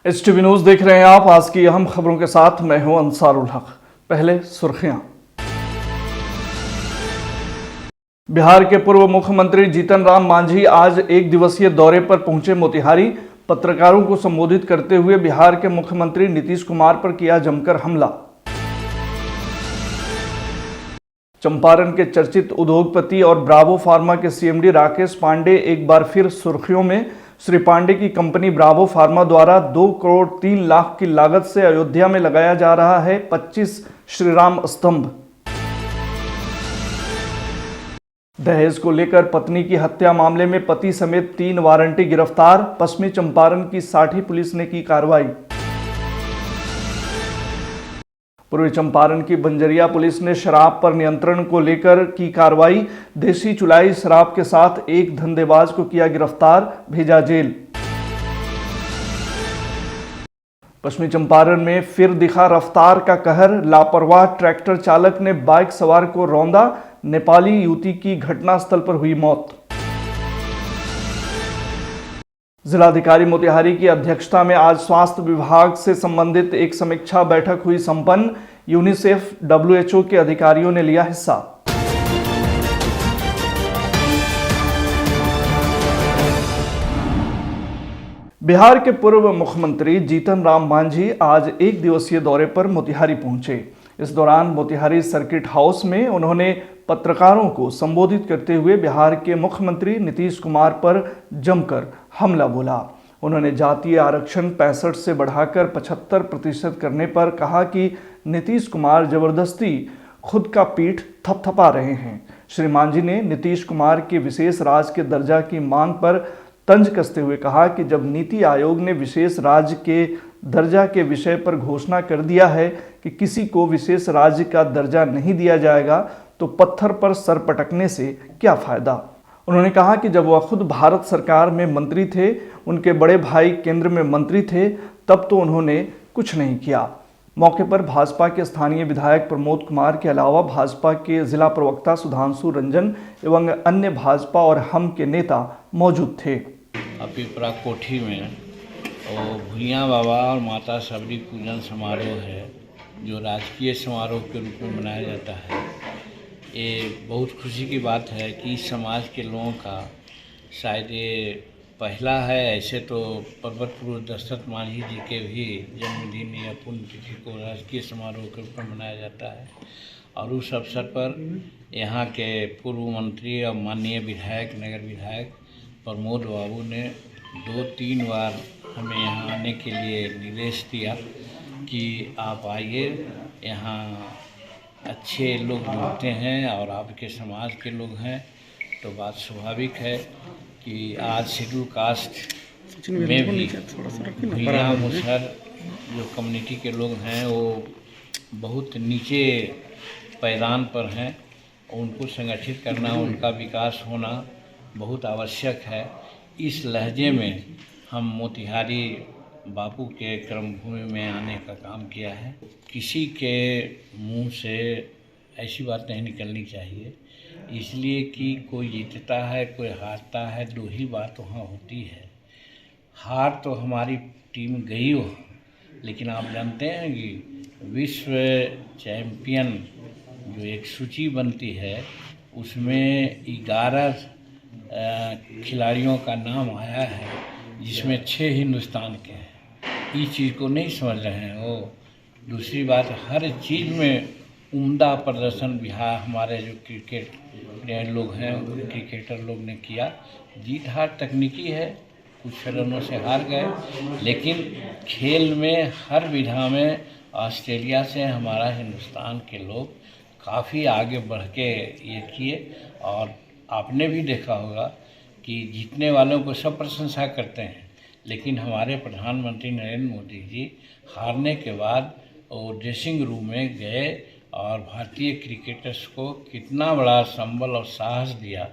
HTV news देख रहे हैं आप। आज की अहम खबरों के साथ मैं हूं अंसारुल हक। पहले सुर्खियां। बिहार के पूर्व मुख्यमंत्री जीतन राम मांझी आज एक दिवसीय दौरे पर पहुंचे मोतिहारी। पत्रकारों को संबोधित करते हुए बिहार के मुख्यमंत्री नीतीश कुमार पर किया जमकर हमला। चंपारण के चर्चित उद्योगपति और ब्रावो फार्मा के CMD राकेश पांडे एक बार फिर सुर्खियों में। श्री पांडे की कंपनी ब्रावो फार्मा द्वारा 2 करोड़ 3 लाख की लागत से अयोध्या में लगाया जा रहा है 25 श्रीराम स्तंभ। दहेज को लेकर पत्नी की हत्या मामले में पति समेत 3 वारंटी गिरफ्तार। पश्चिमी चंपारण की साठी पुलिस ने की कार्रवाई। पूर्वी चंपारण की बंजरिया पुलिस ने शराब पर नियंत्रण को लेकर की कार्रवाई। देसी चुलाई शराब के साथ एक धंधेबाज को किया गिरफ्तार, भेजा जेल। पश्चिमी चंपारण में फिर दिखा रफ्तार का कहर। लापरवाह ट्रैक्टर चालक ने बाइक सवार को रौंदा। नेपाली युवती की घटनास्थल पर हुई मौत। जिलाधिकारी मोतिहारी की अध्यक्षता में आज स्वास्थ्य विभाग से संबंधित एक समीक्षा बैठक हुई संपन्न। यूनिसेफ WHO के अधिकारियों ने लिया हिस्सा। बिहार के पूर्व मुख्यमंत्री जीतन राम मांझी आज एक दिवसीय दौरे पर मोतिहारी पहुंचे। इस दौरान मोतिहारी सर्किट हाउस में उन्होंने पत्रकारों को संबोधित करते हुए बिहार के मुख्यमंत्री नीतीश कुमार पर जमकर हमला बोला। उन्होंने जातीय आरक्षण 65 से बढ़ाकर 75% करने पर कहा कि नीतीश कुमार जबरदस्ती खुद का पीठ थपथपा रहे हैं। श्री मांझी ने नीतीश कुमार के विशेष राज्य के दर्जा की मांग पर तंज कसते हुए कहा कि जब नीति आयोग ने विशेष राज्य के दर्जा के विषय पर घोषणा कर दिया है कि किसी को विशेष राज्य का दर्जा नहीं दिया जाएगा, तो पत्थर पर सर पटकने से क्या फायदा। उन्होंने कहा कि जब वह खुद भारत सरकार में मंत्री थे, उनके बड़े भाई केंद्र में मंत्री थे, तब तो उन्होंने कुछ नहीं किया। मौके पर भाजपा के स्थानीय विधायक प्रमोद कुमार के अलावा भाजपा के जिला प्रवक्ता सुधांशु रंजन एवं अन्य भाजपा और हम के नेता मौजूद थे। पिपरा कोठी में भुइयाँ बाबा और माता सबरी पूजन समारोह है, जो राजकीय समारोह के रूप में मनाया जाता है। ये बहुत खुशी की बात है कि इस समाज के लोगों का शायद ये पहला है। ऐसे तो पर्वत पुरुष दशरथ मांझी जी के भी जन्मदिन या पुण्यतिथि को राजकीय समारोह के रूप में मनाया जाता है, और उस अवसर पर यहाँ के पूर्व मंत्री और माननीय विधायक, नगर विधायक प्रमोद बाबू ने 2-3 बार हमें यहाँ आने के लिए निर्देश दिया कि आप आइए, यहाँ अच्छे लोग जुड़ते हैं और आपके समाज के लोग हैं, तो बात स्वाभाविक है कि आज शेड्यूल कास्ट में भी भुइयाँ मुसहर जो कम्युनिटी के लोग हैं वो बहुत नीचे पैदान पर हैं। उनको संगठित करना, उनका विकास होना बहुत आवश्यक है। इस लहजे में हम मोतिहारी बापू के कर्मभूमि में आने का काम किया है। किसी के मुंह से ऐसी बात नहीं निकलनी चाहिए, इसलिए कि कोई जीतता है, कोई हारता है, 2 ही बात वहाँ होती है। हार तो हमारी टीम गई हो, लेकिन आप जानते हैं कि विश्व चैम्पियन जो एक सूची बनती है, उसमें 11 खिलाड़ियों का नाम आया है, जिसमें 6 हिंदुस्तान के हैं। इस चीज़ को नहीं समझ रहे हैं वो। दूसरी बात, हर चीज़ में उम्दा प्रदर्शन बिहार हमारे जो क्रिकेट प्लेयर लोग हैं, क्रिकेटर लोग ने किया। जीत हार तकनीकी है, कुछ रनों से हार गए, लेकिन खेल में हर विधा में ऑस्ट्रेलिया से हमारा हिंदुस्तान के लोग काफ़ी आगे बढ़ के ये किए। और आपने भी देखा होगा कि जीतने वालों को सब प्रशंसा करते हैं, लेकिन हमारे प्रधानमंत्री नरेंद्र मोदी जी हारने के बाद वो ड्रेसिंग रूम में गए और भारतीय क्रिकेटर्स को कितना बड़ा संबल और साहस दिया,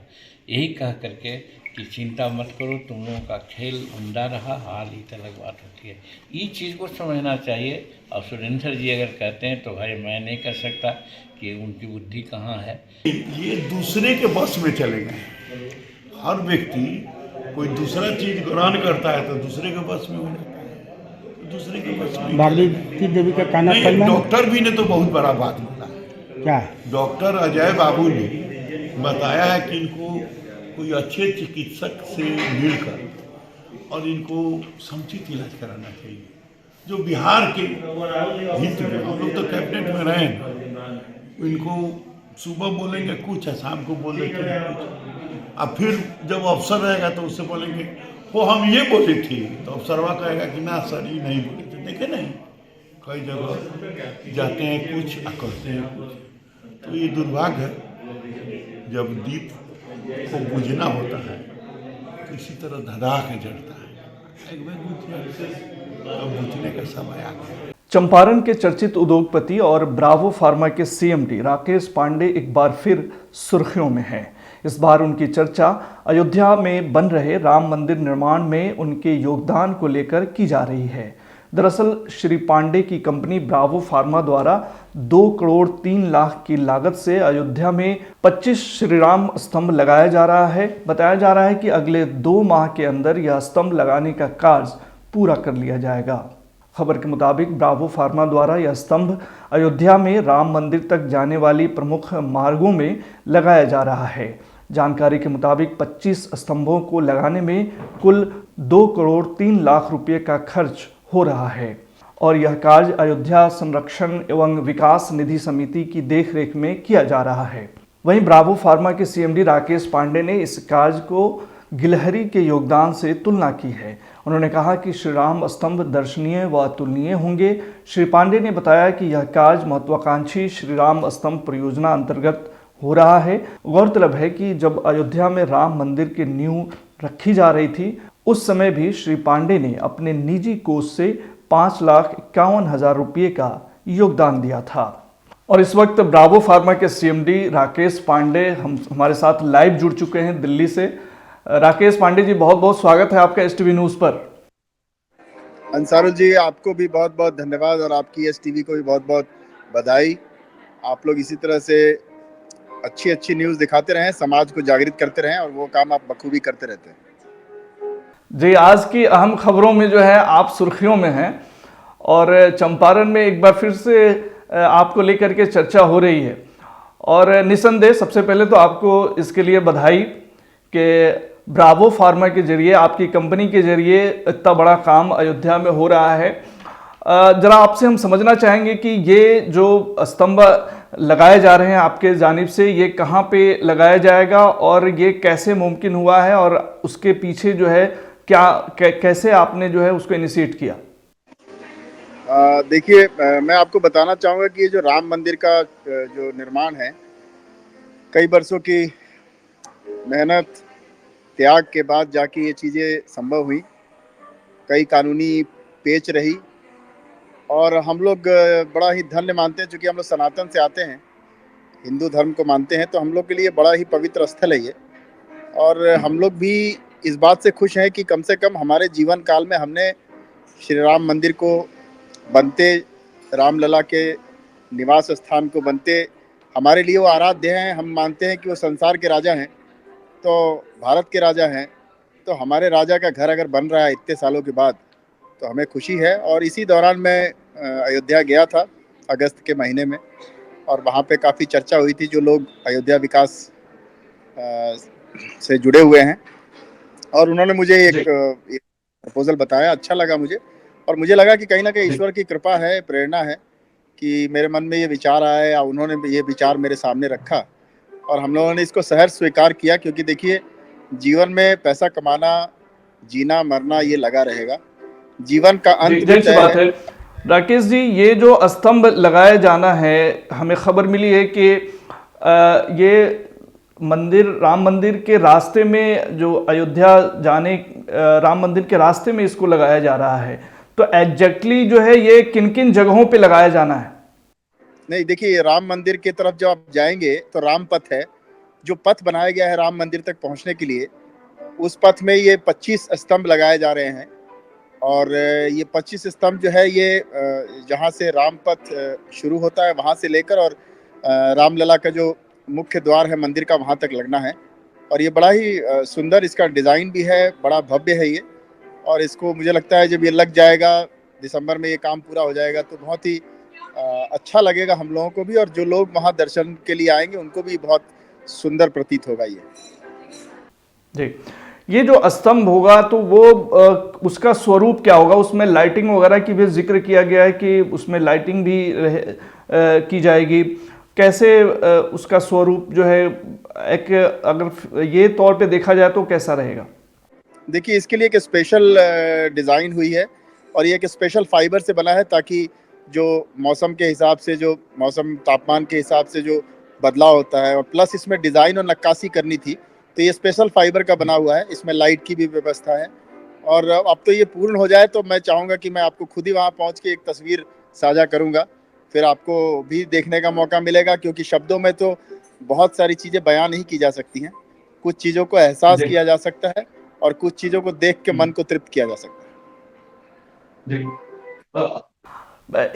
यही कह करके कि चिंता मत करो, तुम लोगों का खेल उम्दा रहा, हार जीत अलग बात होती है। इस चीज़ को समझना चाहिए। और सुरेंद्र जी अगर कहते हैं तो भाई मैं नहीं कर सकता कि उनकी बुद्धि कहाँ है। ये दूसरे के बस में चले गए। हर व्यक्ति कोई दूसरा चीज़ ग्रहण करता है तो दूसरे के बस में हो जाता है। दूसरे के बस में भारती देवी का काना नहीं, फैला डॉक्टर भी ने तो बहुत बड़ा बात बोला। क्या? डॉक्टर अजय बाबू ने बताया है कि इनको कोई अच्छे चिकित्सक से मिलकर और इनको समुचित इलाज कराना चाहिए, जो बिहार के हित में। हम लोग तो कैबिनेट में रहे हैं, इनको सुबह बोलेंगे कुछ है, शाम को बोल देते हैं कुछ, अब फिर जब अफसर रहेगा तो उससे बोलेंगे वो हम ये बोले थे, तो अफसरवा कहेगा कि ना सर ये नहीं बोले थे। देखे नहीं, कई जगह जाते हैं कुछ और करते हैं कुछ। तो ये दुर्भाग्य है, जब दीप को बुझना होता है तो इसी तरह धधा के जड़ता है। एक बार बुझ गया तो बुझने का समय आ गया। चंपारण के चर्चित उद्योगपति और ब्रावो फार्मा के सीएमडी राकेश पांडे एक बार फिर सुर्खियों में हैं। इस बार उनकी चर्चा अयोध्या में बन रहे राम मंदिर निर्माण में उनके योगदान को लेकर की जा रही है। दरअसल श्री पांडे की कंपनी ब्रावो फार्मा द्वारा 2 करोड़ 3 लाख की लागत से अयोध्या में 25 श्रीराम स्तंभ लगाया जा रहा है। बताया जा रहा है कि अगले 2 माह के अंदर यह स्तंभ लगाने का कार्य पूरा कर लिया जाएगा। खबर के मुताबिक ब्रावो फार्मा द्वारा यह स्तंभ अयोध्या में राम मंदिर तक जाने वाली प्रमुख मार्गों में लगाया जा रहा है। जानकारी के मुताबिक 25 स्तंभों को लगाने में कुल 2 करोड़ 3 लाख रुपए का खर्च हो रहा है और यह कार्य अयोध्या संरक्षण एवं विकास निधि समिति की देखरेख में किया जा रहा है। वहीं ब्रावो फार्मा के सीएमडी राकेश पांडे ने इस कार्य को गिलहरी के योगदान से तुलना की है। उन्होंने कहा कि श्री राम स्तंभ दर्शनीय व अतुलनीय होंगे। श्री पांडे ने बताया कि यह कार्य महत्वाकांक्षी श्री राम स्तंभ परियोजना अंतर्गत हो रहा है। गौरतलब है कि जब अयोध्या में राम मंदिर की नींव रखी जा रही थी, उस समय भी श्री पांडे ने अपने निजी कोष से 5,51,000 रुपये का योगदान दिया था। और इस वक्त ब्रावो फार्मा के सीएमडी राकेश पांडे हमारे साथ लाइव जुड़ चुके हैं दिल्ली से। राकेश पांडे जी, बहुत बहुत स्वागत है आपका एसटीवी न्यूज़ पर। अंसारुल जी, आपको भी बहुत बहुत धन्यवाद और आपकी एसटीवी को भी बहुत बहुत बधाई। आप लोग इसी तरह से अच्छी अच्छी न्यूज़ दिखाते रहें, समाज को जागृत करते रहें और वो काम आप बखूबी करते रहते हैं। जी, आज की अहम खबरों में जो है आप सुर्खियों में हैं और चंपारण में एक बार फिर से आपको लेकर के चर्चा हो रही है और निसंदेह सबसे पहले तो आपको इसके लिए बधाई कि ब्रावो फार्मा के जरिए, आपकी कंपनी के जरिए इतना बड़ा काम अयोध्या में हो रहा है। जरा आपसे हम समझना चाहेंगे कि ये जो स्तंभ लगाए जा रहे हैं आपके जानिब से, ये कहाँ पे लगाया जाएगा और ये कैसे मुमकिन हुआ है और उसके पीछे जो है कैसे आपने जो है उसको इनिशिएट किया? देखिए, मैं आपको बताना चाहूँगा कि ये जो राम मंदिर का जो निर्माण है, कई बरसों की मेहनत त्याग के बाद जाके ये चीज़ें संभव हुई। कई कानूनी पेच रही और हम लोग बड़ा ही धन्य मानते हैं, चूँकि हम लोग सनातन से आते हैं, हिंदू धर्म को मानते हैं, तो हम लोग के लिए बड़ा ही पवित्र स्थल है ये। और हम लोग भी इस बात से खुश हैं कि कम से कम हमारे जीवन काल में हमने श्री राम मंदिर को बनते, रामलला के निवास स्थान को बनते, हमारे लिए वो आराध्य हैं। हम मानते हैं कि वो संसार के राजा हैं, तो भारत के राजा हैं, तो हमारे राजा का घर अगर बन रहा है इतने सालों के बाद, तो हमें खुशी है। और इसी दौरान मैं अयोध्या गया था अगस्त के महीने में और वहाँ पे काफ़ी चर्चा हुई थी। जो लोग अयोध्या विकास से जुड़े हुए हैं और उन्होंने मुझे एक प्रपोजल बताया, अच्छा लगा मुझे और मुझे लगा कि कहीं ना कहीं ईश्वर की कृपा है, प्रेरणा है कि मेरे मन में ये विचार आया या उन्होंने ये विचार मेरे सामने रखा और हम लोगों ने इसको सहर्ष स्वीकार किया। क्योंकि देखिए, जीवन में पैसा कमाना, जीना मरना ये लगा रहेगा, जीवन का अंत भी तय बात है। राकेश जी, ये जो स्तंभ लगाया जाना है, हमें खबर मिली है कि ये मंदिर, राम मंदिर के रास्ते में, जो अयोध्या जाने राम मंदिर के रास्ते में इसको लगाया जा रहा है, तो एग्जैक्टली जो है ये किन किन जगहों पे लगाया जाना है? नहीं, देखिए, राम मंदिर की तरफ जब आप जाएंगे तो राम पथ है, जो पथ बनाया गया है राम मंदिर तक पहुंचने के लिए, उस पथ में ये 25 स्तंभ लगाए जा रहे हैं। और ये 25 स्तंभ जो है ये जहाँ से राम पथ शुरू होता है वहाँ से लेकर और रामलला का जो मुख्य द्वार है मंदिर का, वहाँ तक लगना है। और ये बड़ा ही सुंदर इसका डिज़ाइन भी है, बड़ा भव्य है ये। और इसको मुझे लगता है जब ये लग जाएगा, दिसंबर में ये काम पूरा हो जाएगा तो बहुत ही अच्छा लगेगा हम लोगों को भी, और जो लोग वहाँ दर्शन के लिए आएंगे उनको भी बहुत सुंदर प्रतीत होगा ये। जी, ये जो स्तंभ होगा तो वो उसका स्वरूप क्या होगा? उसमें लाइटिंग वगैरह की भी जिक्र किया गया है कि उसमें लाइटिंग भी की जाएगी। कैसे उसका स्वरूप जो है, एक अगर ये तौर पे देखा जाए तो कैसा रहेगा? देखिए, इसके लिए एक स्पेशल डिज़ाइन हुई है और ये एक स्पेशल फाइबर से बना है, ताकि जो मौसम के हिसाब से, जो मौसम तापमान के हिसाब से जो बदलाव होता है, और प्लस इसमें डिज़ाइन और नक्काशी करनी थी, तो ये स्पेशल फाइबर का बना हुआ है। इसमें लाइट की भी व्यवस्था है, और अब तो ये पूर्ण हो जाए तो मैं चाहूँगा कि मैं आपको खुद ही वहाँ पहुँच के एक तस्वीर साझा करूँगा, फिर आपको भी देखने का मौका मिलेगा, क्योंकि शब्दों में तो बहुत सारी चीज़ें बयान नहीं की जा सकती हैं। कुछ चीज़ों को एहसास किया जा सकता है और कुछ चीज़ों को देख के मन को तृप्त किया जा सकता है। जी।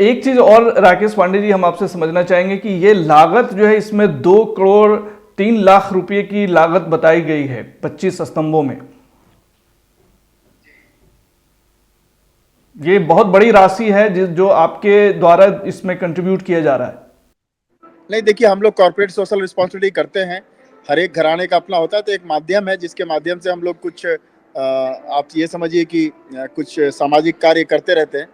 एक चीज और राकेश पांडे जी, हम आपसे समझना चाहेंगे कि ये लागत जो है, इसमें 2 करोड़ 3 लाख रुपए की लागत बताई गई है 25 स्तंभों में। ये बहुत बड़ी राशि है जो आपके द्वारा इसमें कंट्रीब्यूट किया जा रहा है। नहीं, देखिए, हम लोग कॉर्पोरेट सोशल रिस्पॉन्सिबिलिटी करते हैं, हर एक घराने का अपना होता है, तो एक माध्यम है जिसके माध्यम से हम लोग कुछ आप ये समझिए कि कुछ सामाजिक कार्य करते रहते हैं।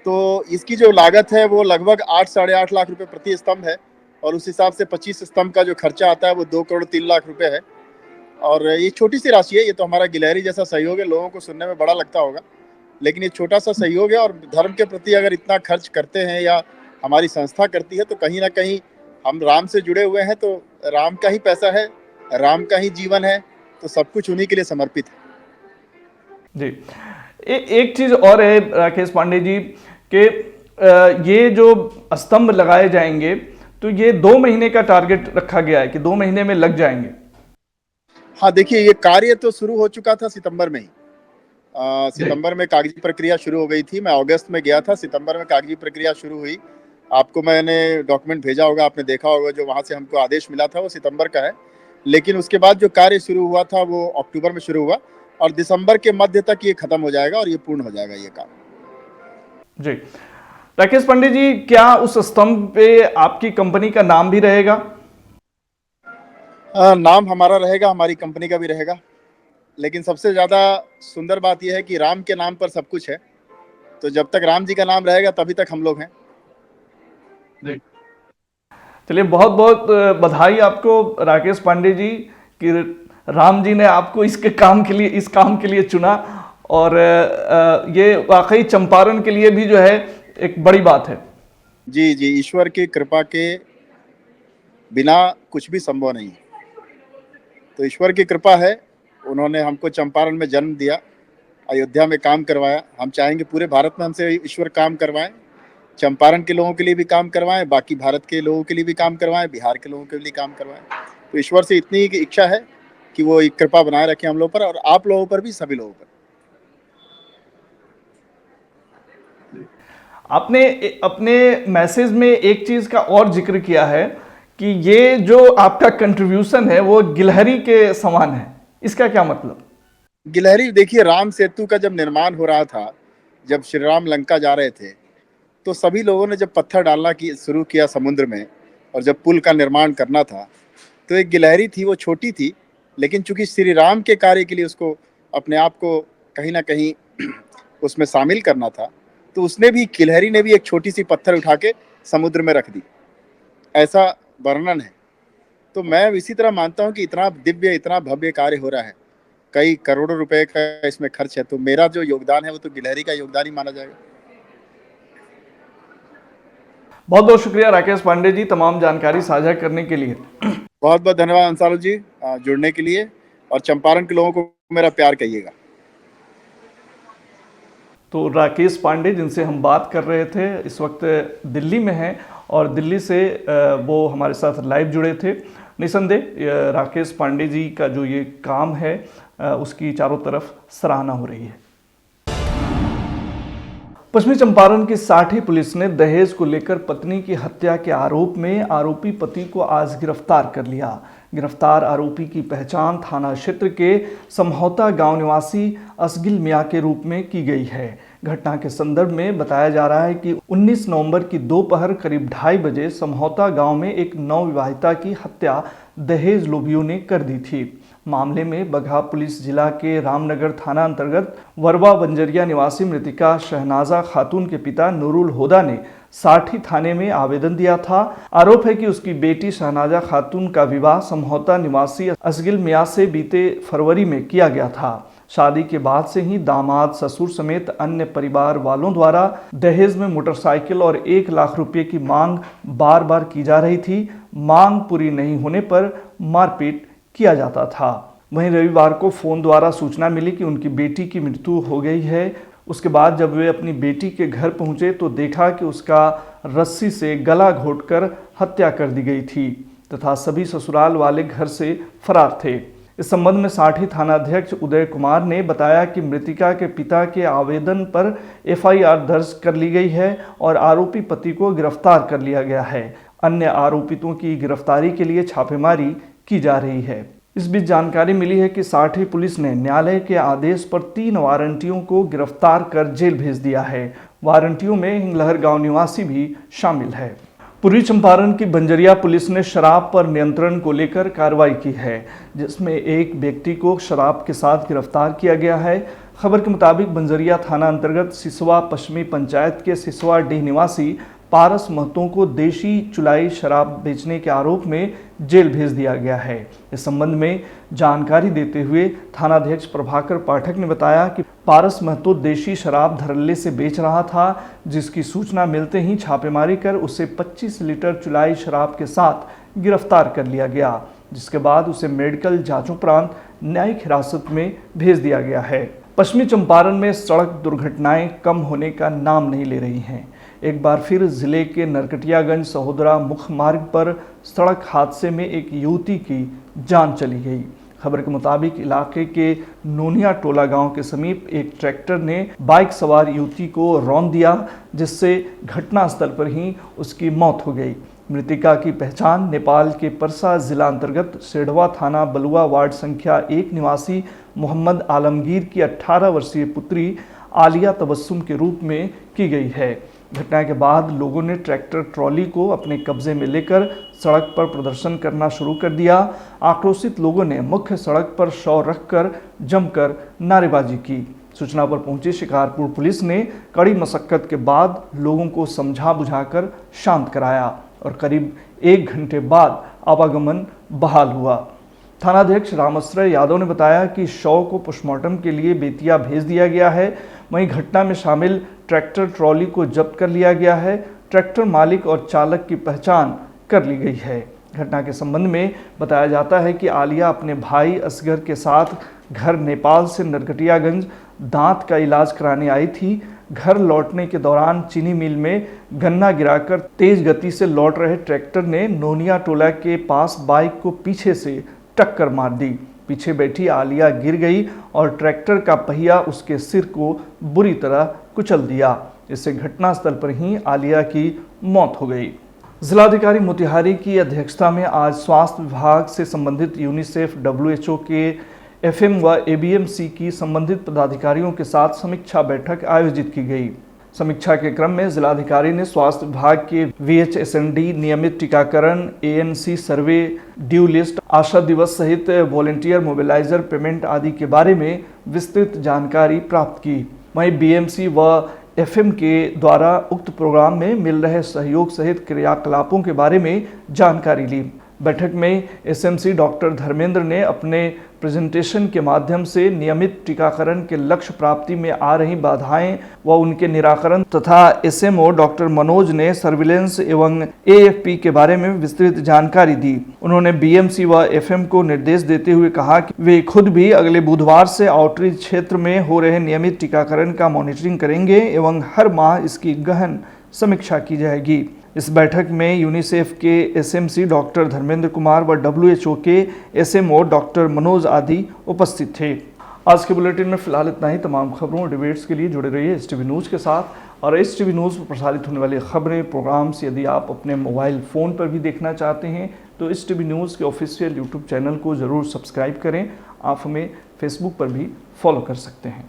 तो इसकी जो लागत है वो लगभग 8 साढ़े 8 लाख रुपए प्रति स्तंभ है, और उस हिसाब से 25 स्तंभ का जो खर्चा आता है वो 2 करोड़ 3 लाख रुपए है। और ये छोटी सी राशि है, ये तो हमारा गिलहरी जैसा सहयोग है, लोगों को सुनने में बड़ा लगता होगा, लेकिन ये छोटा सा सहयोग है। और धर्म के प्रति अगर इतना खर्च करते हैं या हमारी संस्था करती है, तो कहीं ना कहीं हम राम से जुड़े हुए हैं, तो राम का ही पैसा है, राम का ही जीवन है, तो सब कुछ उन्हीं के लिए समर्पित है। जी, एक चीज और है राकेश पांडे जी कि ये जो स्तंभ लगाए जाएंगे तो ये 2 महीने का टारगेट रखा गया है कि 2 महीने में लग जाएंगे। हाँ, देखिए, ये कार्य तो शुरू हो चुका था सितंबर में ही। सितंबर में कागजी प्रक्रिया शुरू हो गई थी। मैं अगस्त में गया था, सितंबर में कागजी प्रक्रिया शुरू हुई। आपको मैंने डॉक्यूमेंट भेजा होगा, आपने देखा होगा, जो वहाँ से हमको आदेश मिला था वो सितंबर का है। लेकिन उसके बाद जो कार्य शुरू हुआ था वो अक्टूबर में शुरू हुआ, और दिसंबर के मध्य तक ये खत्म हो जाएगा और ये पूर्ण हो जाएगा ये काम। जी, राकेश पांडे जी, क्या उस स्तंभ पे आपकी कंपनी का नाम भी रहेगा? नाम हमारा रहेगा, हमारी कंपनी का भी रहेगा, लेकिन सबसे ज़्यादा सुंदर बात यह है कि राम के नाम पर सब कुछ है, तो जब तक राम जी का नाम रहेगा तभी तक हम लोग हैं। चलिए, बहुत बहुत बधाई आपको राकेश पांडे जी कि राम जी ने आपको इस काम के लिए चुना, और ये वाकई चंपारण के लिए भी जो है एक बड़ी बात है। जी जी, ईश्वर की कृपा के बिना कुछ भी संभव नहीं है, तो ईश्वर की कृपा है, उन्होंने हमको चंपारण में जन्म दिया, अयोध्या में काम करवाया। हम चाहेंगे पूरे भारत में हमसे ईश्वर काम करवाएं, चंपारण के लोगों के लिए भी काम करवाएं, बाकी भारत के लोगों के लिए भी काम करवाएं, बिहार के लोगों के लिए काम करवाएं। तो ईश्वर से इतनी इच्छा है कि वो एक कृपा बनाए रखे हम लोगों पर, और आप लोगों पर भी, सभी लोगों पर। आपने अपने मैसेज में एक चीज का और जिक्र किया है कि ये जो आपका कंट्रीब्यूशन है वो गिलहरी के समान है। इसका क्या मतलब? गिलहरी, देखिए, राम सेतु का जब निर्माण हो रहा था, जब श्री राम लंका जा रहे थे, तो सभी लोगों ने जब पत्थर डालना शुरू किया समुद्र में, और जब पुल का निर्माण करना था, तो एक गिलहरी थी, वो छोटी थी, लेकिन चूंकि श्री राम के कार्य के लिए उसको अपने आप को कहीं ना कहीं उसमें शामिल करना था, तो उसने भी, गिलहरी ने भी एक छोटी सी पत्थर उठा के समुद्र में रख दी, ऐसा वर्णन है। तो मैं इसी तरह मानता हूँ कि इतना दिव्य, इतना भव्य कार्य हो रहा है, कई करोड़ों रुपए का इसमें खर्च है, तो मेरा जो योगदान है वो तो गिलहरी का योगदान ही माना जाएगा। बहुत बहुत शुक्रिया राकेश पांडे जी, तमाम जानकारी साझा करने के लिए। बहुत बहुत धन्यवाद अंसारुल जी, जुड़ने के लिए, और चंपारण के लोगों को मेरा प्यार कहिएगा। तो राकेश पांडे जिनसे हम बात कर रहे थे, इस वक्त दिल्ली में हैं, और दिल्ली से वो हमारे साथ लाइव जुड़े थे। निसंदेह राकेश पांडे जी का जो ये काम है उसकी चारों तरफ सराहना हो रही है। पश्चिमी चंपारण की साठी पुलिस ने दहेज को लेकर पत्नी की हत्या के आरोप में आरोपी पति को आज गिरफ्तार कर लिया। गिरफ्तार आरोपी की पहचान थाना क्षेत्र के समहौता गांव निवासी असगिल मियां के रूप में की गई है। घटना के संदर्भ में बताया जा रहा है कि 19 नवंबर की दोपहर करीब 2:30 बजे समहौता गांव में एक नवविवाहिता की हत्या दहेज लोभियों ने कर दी थी। मामले में बगहा पुलिस जिला के रामनगर थाना अंतर्गत वरवा बंजरिया निवासी मृतिका शहनाजा खातून के पिता नूरुल होदा ने साठी थाने में आवेदन दिया था। आरोप है कि उसकी बेटी शहनाजा खातून का विवाह समहौता निवासी असगिल मियां से बीते फरवरी में किया गया था। शादी के बाद से ही दामाद, ससुर समेत अन्य परिवार वालों द्वारा दहेज में मोटरसाइकिल और 1 लाख रुपए की मांग बार बार की जा रही थी। मांग पूरी नहीं होने पर मारपीट किया जाता था। वहीं रविवार को फोन द्वारा सूचना मिली कि उनकी बेटी की मृत्यु हो गई है। उसके बाद जब वे अपनी बेटी के घर पहुंचे तो देखा कि उसका रस्सी से गला घोंटकर हत्या कर दी गई थी तथा सभी ससुराल वाले घर से फरार थे। इस संबंध में साठी थानाध्यक्ष उदय कुमार ने बताया कि मृतिका के पिता के आवेदन पर FIR दर्ज कर ली गई है और आरोपी पति को गिरफ्तार कर लिया गया है। अन्य आरोपितों की गिरफ्तारी के लिए छापेमारी की जा रही है। इस बीच जानकारी मिली है कि साठी पुलिस ने न्यायालय के आदेश पर 3 वारंटियों को गिरफ्तार कर जेल भेज दिया है। वारंटियों में हिंगलहर गांव निवासी भी शामिल है। पूर्वी चंपारण की बंजरिया पुलिस ने शराब पर नियंत्रण को लेकर कार्रवाई की है, जिसमें एक व्यक्ति को शराब के साथ गिरफ्तार किया गया है। खबर के मुताबिक बंजरिया थाना अंतर्गत सिसवा पश्चिमी पंचायत के सिसवा डीह निवासी पारस महतो को देशी चुलाई शराब बेचने के आरोप में जेल भेज दिया गया है। इस संबंध में जानकारी देते हुए थानाध्यक्ष प्रभाकर पाठक ने बताया कि पारस महतो देशी शराब धड़ल्ले से बेच रहा था, जिसकी सूचना मिलते ही छापेमारी कर उसे 25 लीटर चुलाई शराब के साथ गिरफ्तार कर लिया गया, जिसके बाद उसे मेडिकल जांच उपरांत न्यायिक हिरासत में भेज दिया गया है। पश्चिमी चंपारण में सड़क दुर्घटनाएं कम होने का नाम नहीं ले रही हैं। एक बार फिर जिले के नरकटियागंज सहोदरा मुख्य मार्ग पर सड़क हादसे में एक युवती की जान चली गई। खबर के मुताबिक इलाके के नोनिया टोला गांव के समीप एक ट्रैक्टर ने बाइक सवार युवती को रौंद दिया, जिससे घटनास्थल पर ही उसकी मौत हो गई। मृतिका की पहचान नेपाल के परसा जिला अंतर्गत सेढ़वा थाना बलुआ वार्ड संख्या 1 निवासी मोहम्मद आलमगीर की 18 वर्षीय पुत्री आलिया तबस्सुम के रूप में की गई है। घटना के बाद लोगों ने ट्रैक्टर ट्रॉली को अपने कब्जे में लेकर सड़क पर प्रदर्शन करना शुरू कर दिया। आक्रोशित लोगों ने मुख्य सड़क पर शव रखकर जमकर नारेबाजी की। सूचना पर पहुंची शिकारपुर पुलिस ने कड़ी मशक्कत के बाद लोगों को समझा बुझाकर शांत कराया और करीब 1 घंटे बाद आवागमन बहाल हुआ। थानाध्यक्ष रामाश्रय यादव ने बताया कि शव को पोस्टमार्टम के लिए बेतिया भेज दिया गया है। वहीं घटना में शामिल ट्रैक्टर ट्रॉली को जब्त कर लिया गया है। ट्रैक्टर मालिक और चालक की पहचान कर ली गई है। घटना के संबंध में बताया जाता है कि आलिया अपने भाई असगर के साथ घर नेपाल से नरकटियागंज दांत का इलाज कराने आई थी। घर लौटने के दौरान चीनी मिल में गन्ना गिराकर तेज गति से लौट रहे ट्रैक्टर ने नोनिया टोला के पास बाइक को पीछे से टक्कर मार दी। पीछे बैठी आलिया गिर गई और ट्रैक्टर का पहिया उसके सिर को बुरी तरह कुचल दिया। इससे घटनास्थल पर ही आलिया की मौत हो गई। जिलाधिकारी मोतिहारी की अध्यक्षता में आज स्वास्थ्य विभाग से संबंधित यूनिसेफ, WHO के FM व ABMC की संबंधित पदाधिकारियों के साथ समीक्षा बैठक आयोजित की गई। समीक्षा के क्रम में जिलाधिकारी ने स्वास्थ्य विभाग के VHSND, नियमित टीकाकरण, ANC सर्वे, ड्यू लिस्ट, आशा दिवस सहित वॉलंटियर मोबिलाइजर पेमेंट आदि के बारे में विस्तृत जानकारी प्राप्त की। वहीं BMC व FM के द्वारा उक्त प्रोग्राम में मिल रहे सहयोग सहित क्रियाकलापों के बारे में जानकारी ली। बैठक में SMC डॉक्टर धर्मेंद्र ने अपने प्रेजेंटेशन के माध्यम से नियमित टीकाकरण के लक्ष्य प्राप्ति में आ रही बाधाएं व उनके निराकरण तथा SMO डॉक्टर मनोज ने सर्विलेंस एवं AFP के बारे में विस्तृत जानकारी दी। उन्होंने BMC व FM को निर्देश देते हुए कहा कि वे खुद भी अगले बुधवार से आउटरीच क्षेत्र में हो रहे नियमित टीकाकरण का मॉनिटरिंग करेंगे एवं हर माह इसकी गहन समीक्षा की जाएगी। इस बैठक में यूनिसेफ के SMC डॉक्टर धर्मेंद्र कुमार व WHO के SMO डॉक्टर मनोज आदि उपस्थित थे। आज के बुलेटिन में फिलहाल इतना ही। तमाम खबरों और डिबेट्स के लिए जुड़े रहिए STV न्यूज़ के साथ। और STV न्यूज़ पर प्रसारित होने वाली खबरें, प्रोग्राम्स यदि आप अपने मोबाइल फ़ोन पर भी देखना चाहते हैं तो STV न्यूज़ के ऑफिशियल YouTube चैनल को ज़रूर सब्सक्राइब करें। आप हमें फेसबुक पर भी फॉलो कर सकते हैं।